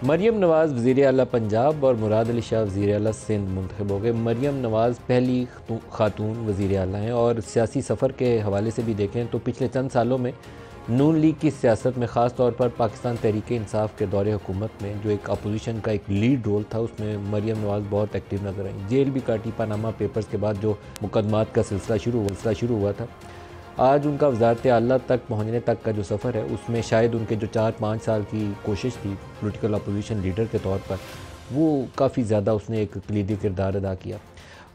मरियम नवाज़ वज़ीर आला पंजाब और मुराद अली शाह वज़ीर आला सिंध मुंतखब हो गए। मरियम नवाज़ पहली खातून वज़ीर आला हैं और सियासी सफ़र के हवाले से भी देखें तो पिछले चंद सालों में नून लीग की सियासत में ख़ास तौर पर पाकिस्तान तहरीक इंसाफ के दौरे हुकूमत में जो एक अपोजिशन का एक लीड रोल था उसमें मरियम नवाज़ बहुत एक्टिव नज़र आई। जेल भी काटी पनामा पेपर्स के बाद जो मुकदमात का सिलसिला शुरू हुआ था। आज उनका वज़ारत आला तक पहुँचने तक का जो सफ़र है उसमें शायद उनके जो 4-5 साल की कोशिश थी पॉलिटिकल अपोजिशन लीडर के तौर पर वो काफ़ी ज़्यादा उसने एक कलीदी किरदार अदा किया।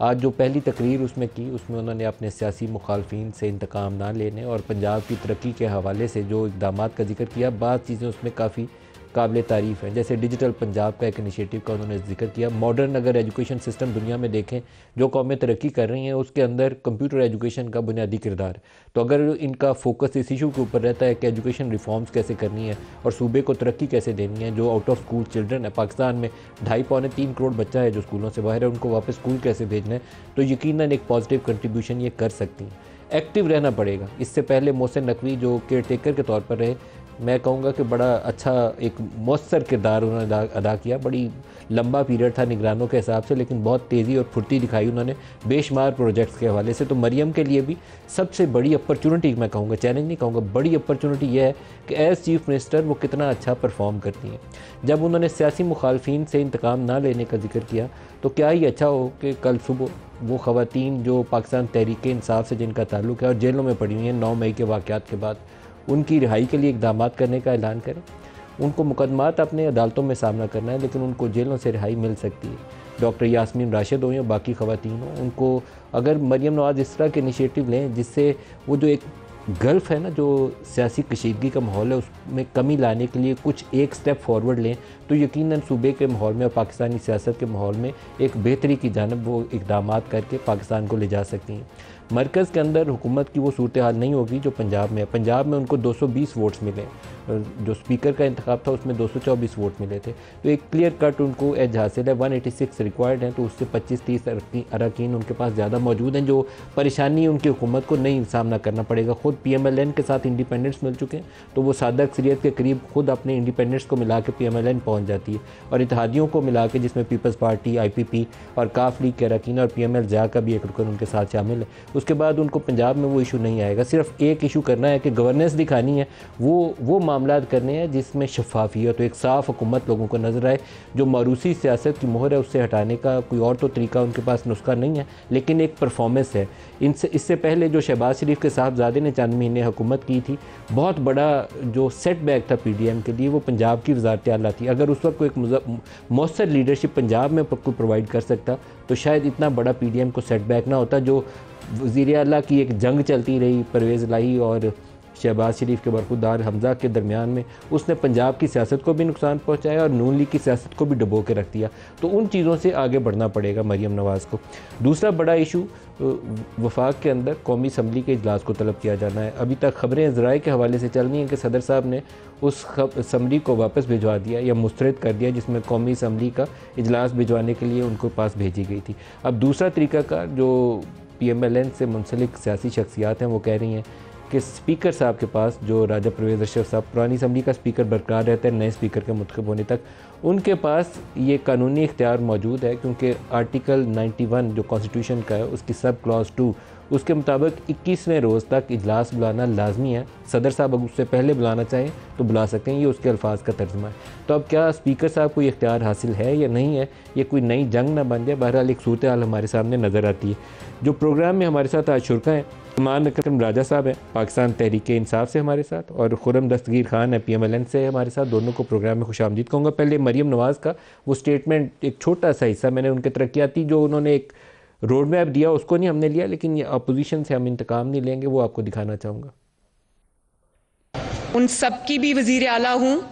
आज जो पहली तकरीर उसमें की उसमें उन्होंने अपने सियासी मुखालफिन से इंतकाम ना लेने और पंजाब की तरक्की के हवाले से जो इक़दामात का जिक्र किया, बाद चीज़ें उसमें काफ़ी काबिल तारीफ़ हैं। जैसे डिजिटल पंजाब का एक इनिशिएटिव का उन्होंने जिक्र किया। मॉडर्न अगर एजुकेशन सिस्टम दुनिया में देखें, जो कौमें तरक्की कर रही हैं उसके अंदर कंप्यूटर एजुकेशन का बुनियादी किरदार। तो अगर इनका फोकस इस इशू के ऊपर रहता है कि एजुकेशन रिफॉर्म्स कैसे करनी है और सूबे को तरक्की कैसे देनी है, जो आउट ऑफ स्कूल चिल्ड्रन है पाकिस्तान में 2.5-3 करोड़ बच्चा है जो स्कूलों से बाहर है, उनको वापस स्कूल कैसे भेजना है, तो यकीनन एक पॉजिटिव कंट्रीब्यूशन ये कर सकती हैं। एक्टिव रहना पड़ेगा। इससे पहले मोहसिन नकवी जो केयर टेकर के तौर पर रहे, मैं कहूँगा कि बड़ा अच्छा एक मौसर किरदार उन्होंने अदा किया। बड़ी लंबा पीरियड था निगरानों के हिसाब से, लेकिन बहुत तेज़ी और फुर्ती दिखाई उन्होंने बेशुमार प्रोजेक्ट्स के हवाले से। तो मरियम के लिए भी सबसे बड़ी अपॉर्चुनिटी, मैं कहूँगा चैलेंज नहीं कहूँगा, बड़ी अपॉर्चुनिटी यह है कि एज़ चीफ़ मिनिस्टर वो कितना अच्छा परफॉर्म करती हैं। जब उन्होंने सियासी मुखालफिन से इंतकाम ना लेने का जिक्र किया तो क्या ही अच्छा हो कि कल सुबह वो ख़वातीन जो पाकिस्तान तहरीक इंसाफ से जिनका ताल्लुक़ है और जेलों में पड़ी हुई हैं 9 मई के वाक़यात के बाद, उनकी रिहाई के लिए इक़दामात करने का ऐलान करें। उनको मुकदमात अपने अदालतों में सामना करना है, लेकिन उनको जेलों से रिहाई मिल सकती है। डॉक्टर यास्मीन राशिद हो या बाकी ख़वातीन हो, उनको अगर मरियम नवाज़ इस तरह के इनिशिएटिव लें जिससे वो जो एक गल्फ़ है ना, जो सियासी कशीदगी का माहौल है उसमें कमी लाने के लिए कुछ एक स्टेप फॉरवर्ड लें, तो यकीनन सूबे के माहौल में और पाकिस्तानी सियासत के माहौल में एक बेहतरी की जानिब वो इक़दामात करके पाकिस्तान को ले जा सकती हैं। मरकज़ के अंदर हुकूमत की वो सूरत हाल नहीं होगी जो पंजाब में है। पंजाब में उनको 220 वोट्स मिले, जो स्पीकर का इंतखाब था उसमें 224 वोट मिले थे, तो एक क्लियर कट उनको एज हासिल है। 186 रिक्वायर्ड हैं, तो उससे 25-30 अरकान उनके पास ज़्यादा मौजूद हैं, जो परेशानी उनकी हुकूमत को नहीं सामना करना पड़ेगा। ख़ुद PMLN के साथ इंडिपेंडेंस मिल चुके हैं, तो वो सादा अक्सरियत के करीब खुद अपने इंडिपेंडेंस को मिला के PMLN पहुँच जाती है, और इत्तेहादियों को मिला के जिसमें पीपल्स पार्टी, IPP और काफ लीग के अरकान और PML ज़ा का भी एक रुकन उनके साथ शामिल है। उसके बाद उनको पंजाब में वो इशू नहीं आएगा। सिर्फ एक इशू करना है कि गवर्नेंस दिखानी है, वो मामला करने हैं जिसमें शफाफियत, तो एक साफ़ हुकूमत लोगों को नज़र आए। जो मारूसी सियासत की मोहर है उससे हटाने का कोई और तो तरीका उनके पास नुस्खा नहीं है, लेकिन एक परफॉर्मेंस है। इससे पहले जो शहबाज शरीफ के साहबजादे ने चंद महीने हुकूमत की थी, बहुत बड़ा जो सेटबैक था PDM के लिए वो पंजाब की वज़ारत आला थी। अगर उस वक्त कोई एक मौसर लीडरशिप पंजाब में कोई प्रोवाइड कर सकता तो शायद इतना बड़ा PDM को सेटबैक ना होता। जो वज़ीर आला की एक जंग चलती रही परवेज़ इलाही और शहबाज शरीफ के बरखुरदार हमज़ा के दरमियान में, उसने पंजाब की सियासत को भी नुकसान पहुंचाया और नून लीग की सियासत को भी डुबो के रख दिया। तो उन चीज़ों से आगे बढ़ना पड़ेगा मरियम नवाज़ को। दूसरा बड़ा इशू वफाक के अंदर कौमी असम्बली के इजलास को तलब किया जाना है। अभी तक ख़बरें ज़राए के हवाले से चल रही हैं कि सदर साहब ने उस असम्बली को वापस भिजवा दिया या मुस्तरद कर दिया जिसमें कौमी असम्बली का इजलास भिजवाने के लिए उनको पास भेजी गई थी। अब दूसरा तरीक़ाकार जो PMLN से मुंसलिक सियासी शख्सियात हैं वो कह रही हैं कि स्पीकर साहब के पास, जो राजा परवेज़ अशरफ साहब पुरानी असम्बली का स्पीकर बरकरार रहता है नए स्पीकर के मुंतखब होने तक, उनके पास ये कानूनी इख्तियार मौजूद है, क्योंकि आर्टिकल 91 जो कॉन्स्टिट्यूशन का है उसकी सब क्लॉज 2 उसके मुताबिक 21वें रोज़ तक इजलास बुलाना लाजमी है। सदर साहब अगर उससे पहले बुलाना चाहें तो बुला सकते हैं, ये उसके अल्फाज का तर्जुमा है। तो अब क्या स्पीकर साहब को ये इख्तियार हासिल है या नहीं है, ये कोई नई जंग ना बन जाए। बहरहाल एक सूरत हाल हमारे सामने नज़र आती है। जो प्रोग्राम में हमारे साथ आज शुरका हैं, मान अकरम राजा साहब हैं पाकिस्तान तहरीक इंसाफ से हमारे साथ, और खुर्रम दस्तगीर खान है PMLN से हमारे साथ। दोनों को प्रोग्राम में खुशामदीद कहूँगा। पहले मरियम नवाज़ का वो स्टेटमेंट, एक छोटा सा हिस्सा मैंने उनके तरक्याती जो उन्होंने एक रोड मैप दिया उसको नहीं हमने लिया, लेकिन ये अपोजिशन से हम इंतकाम नहीं लेंगे, वो आपको दिखाना चाहूँगा। उन सब की भी वजीर आला हूँ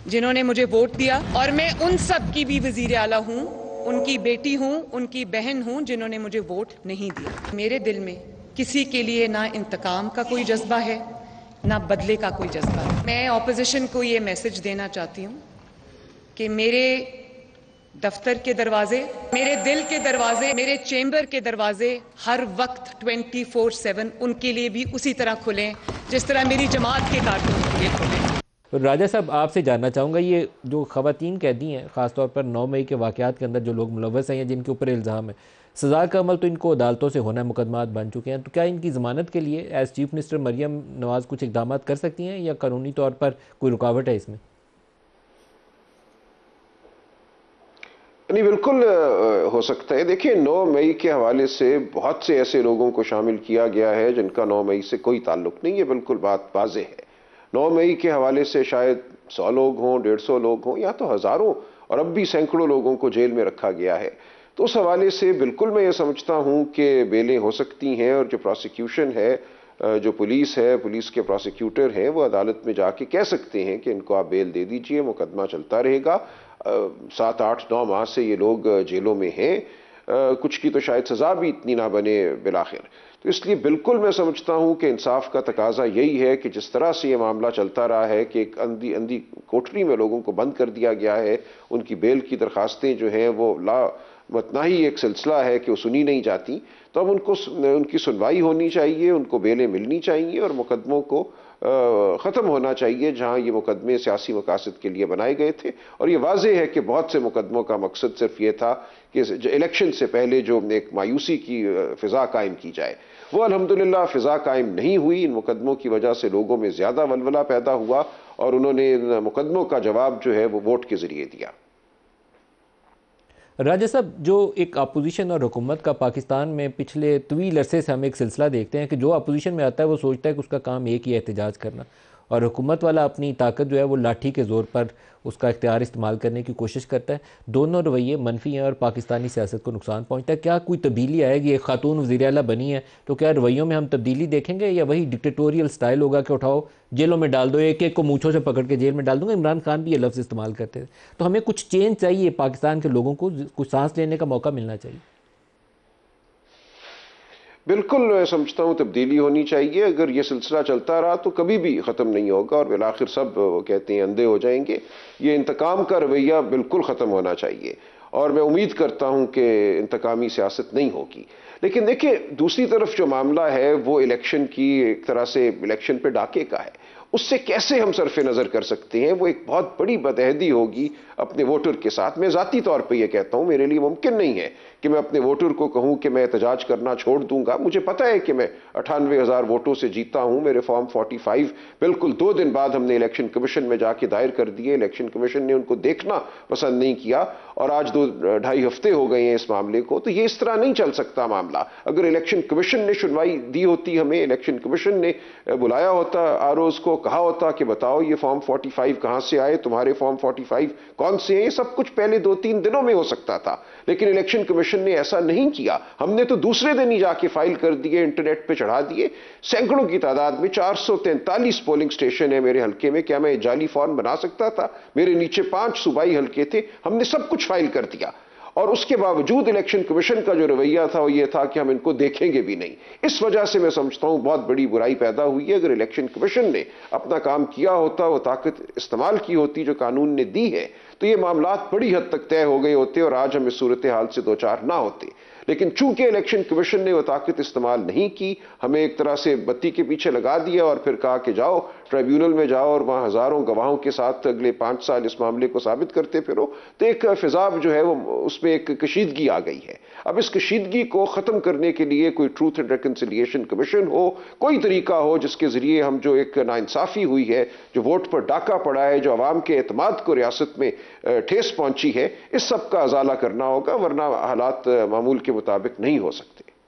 जिन्होंने मुझे वोट दिया, और मैं उन सब की भी वजीर आला हूँ, उनकी बेटी हूँ, उनकी बहन हूँ जिन्होंने मुझे वोट नहीं दिया। मेरे दिल में किसी के लिए ना इंतकाम का कोई जज्बा है ना बदले का कोई जज्बा है। मैं ऑपोजिशन को ये मैसेज देना चाहती हूँ कि मेरे दफ्तर के दरवाजे, मेरे दिल के दरवाजे, मेरे चेंबर के दरवाजे हर वक्त 24/7 उनके लिए भी उसी तरह खुलें जिस तरह मेरी जमात के कारकुन के लिए खुले। राजा साहब, आपसे जानना चाहूँगा, ये जो ख़वातीन कैदी हैं, ख़ासतौर पर 9 मई के वाक़यात के अंदर जो लोग मुलव्वस हैं या जिनके ऊपर इल्ज़ाम है, सज़ा का अमल तो इनको अदालतों से होना है, मुकदमात बन चुके हैं, तो क्या इनकी ज़मानत के लिए एज़ चीफ मिनिस्टर मरियम नवाज़ कुछ इक़दाम कर सकती हैं या कानूनी तौर पर कोई रुकावट है इसमें? नहीं, बिल्कुल हो सकता है। देखिए, 9 मई के हवाले से बहुत से ऐसे लोगों को शामिल किया गया है जिनका 9 मई से कोई ताल्लुक नहीं है, बिल्कुल बात वाज़ेह है। 9 मई के हवाले से शायद 100 लोग हों, 150 लोग हों, या तो हज़ारों और अब भी सैकड़ों लोगों को जेल में रखा गया है। तो उस हवाले से बिल्कुल मैं ये समझता हूँ कि बेलें हो सकती हैं, और जो प्रोसिक्यूशन है, जो पुलिस है, पुलिस के प्रोसिक्यूटर हैं, वो अदालत में जाके कह सकते हैं कि इनको आप बेल दे दीजिए, मुकदमा चलता रहेगा। 7, 8, 9 माह से ये लोग जेलों में हैं, कुछ की तो शायद सज़ा भी इतनी ना बने बिलाखिर। तो इसलिए बिल्कुल मैं समझता हूँ कि इंसाफ का तकाजा यही है कि जिस तरह से ये मामला चलता रहा है कि एक अंधी अंधी कोठरी में लोगों को बंद कर दिया गया है, उनकी बेल की दरखास्तें जो हैं वो मतनाही एक सिलसिला है कि वो सुनी नहीं जाती, तो अब उनकी सुनवाई होनी चाहिए, उनको बेलें मिलनी चाहिए और मुकदमों को ख़त्म होना चाहिए जहां ये मुकदमे सियासी मकासद के लिए बनाए गए थे। और ये वाज़ेह है कि बहुत से मुकदमों का मकसद सिर्फ ये था कि इलेक्शन से पहले जो एक मायूसी की फ़िज़ा कायम की जाए, वो अल्हम्दुलिल्लाह फ़िज़ा कायम नहीं हुई। इन मुकदमों की वजह से लोगों में ज़्यादा वलवला पैदा हुआ और उन्होंने इन मुकदमों का जवाब जो है वो वोट के ज़रिए दिया। राजा साहब, जो एक अपोजिशन और हुकूमत का पाकिस्तान में पिछले तवील अरसे से हम एक सिलसिला देखते हैं कि जो अपोजिशन में आता है वो सोचता है कि उसका काम एक ही है एहतजाज करना, और हुकूमत वाला अपनी ताकत जो है वो लाठी के ज़ोर पर उसका इख्तियार इस्तेमाल करने की कोशिश करता है। दोनों रवैये मनफी हैं और पाकिस्तानी सियासत को नुकसान पहुँचता है। क्या कोई तब्दीली आएगी? एक खातून वज़ीर आला बनी है, तो क्या रवैयों में हम तब्दीली देखेंगे या वही डिक्टेटोरियल स्टाइल होगा कि उठाओ जेलों में डाल दो, एक एक को मूँछों से पकड़ के जेल में डाल दूंगा? इमरान खान भी ये लफ्ज़ इस्तेमाल करते थे। तो हमें कुछ चेंज चाहिए, पाकिस्तान के लोगों को कुछ सांस लेने का मौका मिलना चाहिए। बिल्कुल समझता हूँ तब्दीली होनी चाहिए। अगर ये सिलसिला चलता रहा तो कभी भी ख़त्म नहीं होगा और बिलाखिर सब कहते हैं अंधे हो जाएंगे। ये इंतकाम का रवैया बिल्कुल ख़त्म होना चाहिए और मैं उम्मीद करता हूँ कि इंतकामी सियासत नहीं होगी। लेकिन देखिए, दूसरी तरफ जो मामला है वो इलेक्शन की, एक तरह से इलेक्शन पे डाके का है, उससे कैसे हम सरफे नज़र कर सकते हैं? वो एक बहुत बड़ी बदअहदी होगी अपने वोटर के साथ। मैं ज़ाती तौर पे ये कहता हूँ, मेरे लिए मुमकिन नहीं है कि मैं अपने वोटर को कहूँ कि मैं एहतजाज करना छोड़ दूंगा। मुझे पता है कि मैं 98,000 वोटों से जीता हूँ। मेरे फॉर्म 45 बिल्कुल 2 दिन बाद हमने इलेक्शन कमीशन में जाके दायर कर दिए। इलेक्शन कमीशन ने उनको देखना पसंद नहीं किया और आज 2-2.5 हफ्ते हो गए हैं इस मामले को। तो ये इस तरह नहीं चल सकता मामला। अगर इलेक्शन कमीशन ने सुनवाई दी होती, हमें इलेक्शन कमीशन ने बुलाया होता आरओज़ को, कहा होता कि बताओ ये फॉर्म 45 कहां से आए, तुम्हारे फॉर्म 45 कौन से हैं, ये सब कुछ पहले 2-3 दिनों में हो सकता था। लेकिन इलेक्शन कमीशन ने ऐसा नहीं किया। हमने तो दूसरे दिन ही जाके फाइल कर दिए, इंटरनेट पे चढ़ा दिए। सैकड़ों की तादाद में 443 पोलिंग स्टेशन है मेरे हल्के में। क्या मैं जाली फॉर्म बना सकता था? मेरे नीचे 5 सूबाई हल्के थे, हमने सब कुछ फाइल कर दिया और उसके बावजूद इलेक्शन कमीशन का जो रवैया था वो ये था कि हम इनको देखेंगे भी नहीं। इस वजह से मैं समझता हूं बहुत बड़ी बुराई पैदा हुई है। अगर इलेक्शन कमीशन ने अपना काम किया होता, वो ताकत इस्तेमाल की होती जो कानून ने दी है, तो ये मामलात बड़ी हद तक तय हो गए होते और आज हम इस सूरत हाल से दो चार ना होते। लेकिन चूंकि इलेक्शन कमीशन ने वो ताकत इस्तेमाल नहीं की, हमें एक तरह से बत्ती के पीछे लगा दिया और फिर कहा कि जाओ ट्राइब्यूनल में जाओ और वहां हजारों गवाहों के साथ अगले 5 साल इस मामले को साबित करते फिरो, तो एक फिजाब जो है वो उसमें एक कशीदगी आ गई है। अब इस कशीदगी को खत्म करने के लिए कोई ट्रूथ एंड रिकंसिलिएशन कमीशन हो, कोई तरीका हो जिसके जरिए हम जो एक नाइंसाफी हुई है, जो वोट पर डाका पड़ा है, जो अवाम के एतमाद को रियासत में ठेस पहुंची है, इस सब का अजाला करना होगा, वरना हालात मामूल के मुताबिक नहीं हो सकते।